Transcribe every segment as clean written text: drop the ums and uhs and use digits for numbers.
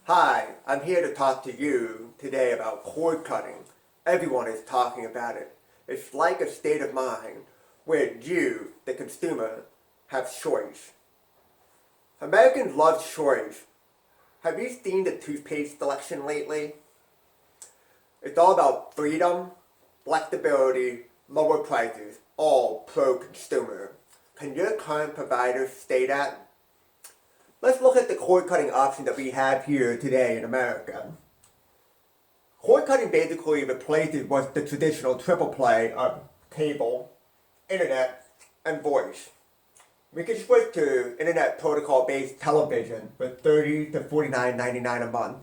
Hi, I'm here to talk to you today about cord cutting. Everyone is talking about it. It's like a state of mind where you, the consumer, have choice. Americans love choice. Have you seen the toothpaste selection lately? It's all about freedom, flexibility, lower prices, all pro-consumer. Can your current provider say that? Let's look at the cord cutting option that we have here today in America. Cord cutting basically replaces what's the traditional triple play of cable, internet, and voice. We can switch to internet protocol based television for $30 to $49.99 a month.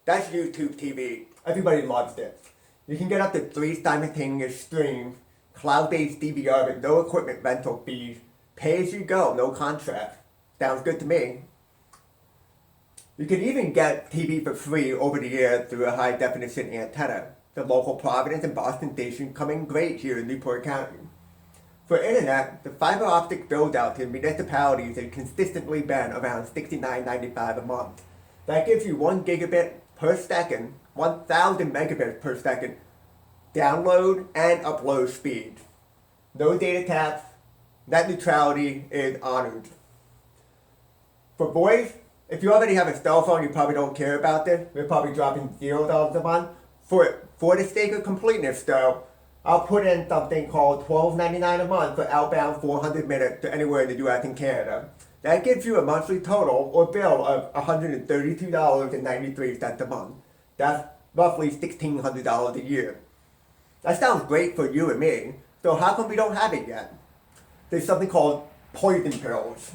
That's YouTube TV. Everybody loves it. You can get up to 3 simultaneous streams, cloud-based DVR with no equipment rental fees, pay as you go, no contract. Sounds good to me. You can even get TV for free over the air through a high definition antenna. The local Providence and Boston station come in great here in Newport County. For internet, the fiber optic build out to municipalities has consistently been around $69.95 a month. That gives you 1 gigabit per second, 1,000 megabits per second download and upload speed. No data caps, net neutrality is honored. For voice, if you already have a cell phone, you probably don't care about this. You're probably dropping $0 a month. For the sake of completeness though, I'll put in something called $12.99 a month for outbound 400 minutes to anywhere in the US and Canada. That gives you a monthly total or bill of $132.93 a month. That's roughly $1,600 a year. That sounds great for you and me, so how come we don't have it yet? There's something called poison pills.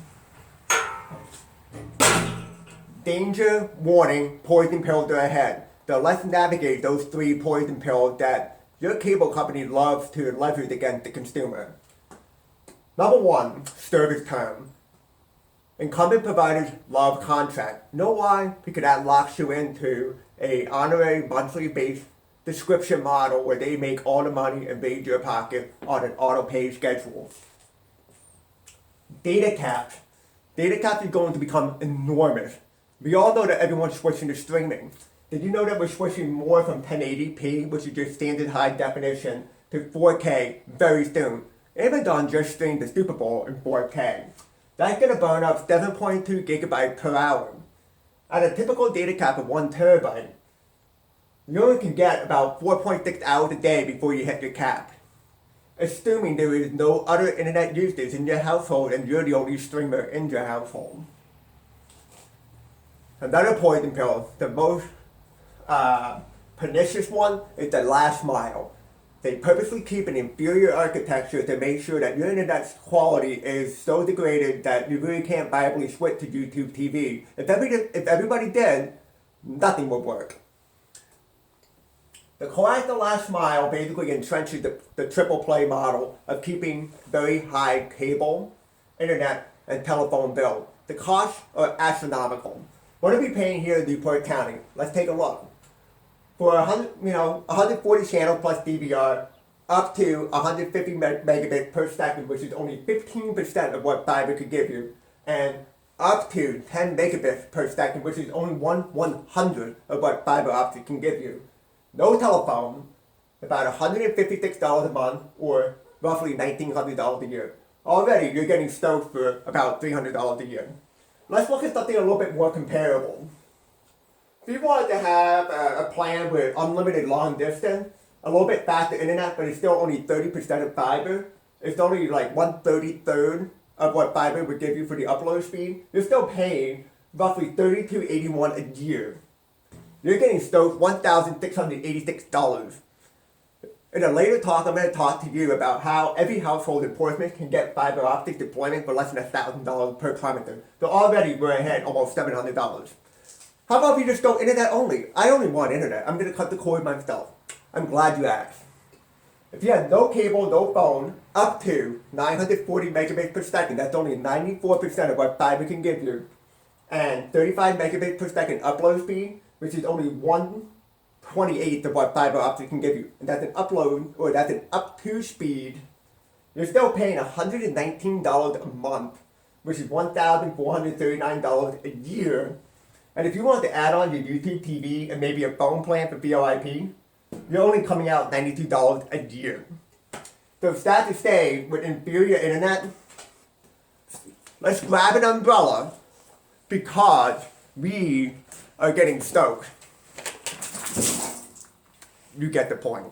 Danger, warning, poison pills are ahead. So let's navigate those 3 poison pills that your cable company loves to leverage against the consumer. Number 1, service term. Incumbent providers love contract. Know why? Because that locks you into a honorary monthly based subscription model where they make all the money and raise your pocket on an auto pay schedule. Data caps. Data caps is going to become enormous. We all know that everyone's switching to streaming. Did you know that we're switching more from 1080p, which is your standard high definition, to 4K very soon? Amazon just streamed the Super Bowl in 4K. That's going to burn up 7.2 gigabytes per hour. At a typical data cap of 1 terabyte, you only can get about 4.6 hours a day before you hit your cap. Assuming there is no other internet usage in your household and you're the only streamer in your household. Another poison pill, the most pernicious one, is the last mile. They purposely keep an inferior architecture to make sure that your internet's quality is so degraded that you really can't viably switch to YouTube TV. If everybody did, nothing would work. The collapse of last mile basically entrenches the triple play model of keeping very high cable, internet, and telephone bills. The costs are astronomical. What are we paying here in Newport County? Let's take a look. For 140 channels plus DVR, up to 150 megabits per second, which is only 15% of what fiber could give you, and up to 10 megabits per second, which is only 1/100th of what fiber optic can give you. No telephone, about $156 a month, or roughly $1,900 a year. Already, you're getting stoked for about $300 a year. Let's look at something a little bit more comparable. If you wanted to have a plan with unlimited long distance, a little bit faster internet, but it's still only 30% of fiber, it's only like 1/33rd of what fiber would give you for the upload speed, you're still paying roughly $32.81 a year. You're getting stoked $1,686. In a later talk, I'm going to talk to you about how every household in Portsmouth can get fiber optic deployment for less than $1,000 per kilometer. So already we're ahead almost $700. How about if you just go internet only? I only want internet. I'm going to cut the cord myself. I'm glad you asked. If you have no cable, no phone, up to 940 megabits per second, that's only 94% of what fiber can give you, and 35 megabits per second upload speed, which is only 1/28th of what fiber optic can give you, and that's an upload, or that's an up to speed, you're still paying $119 a month, which is $1,439 a year, And if you want to add on your YouTube TV and maybe a phone plan for VoIP, you're only coming out $92 a year. So sad to say, with inferior internet, let's grab an umbrella because we are getting stoked. You get the point.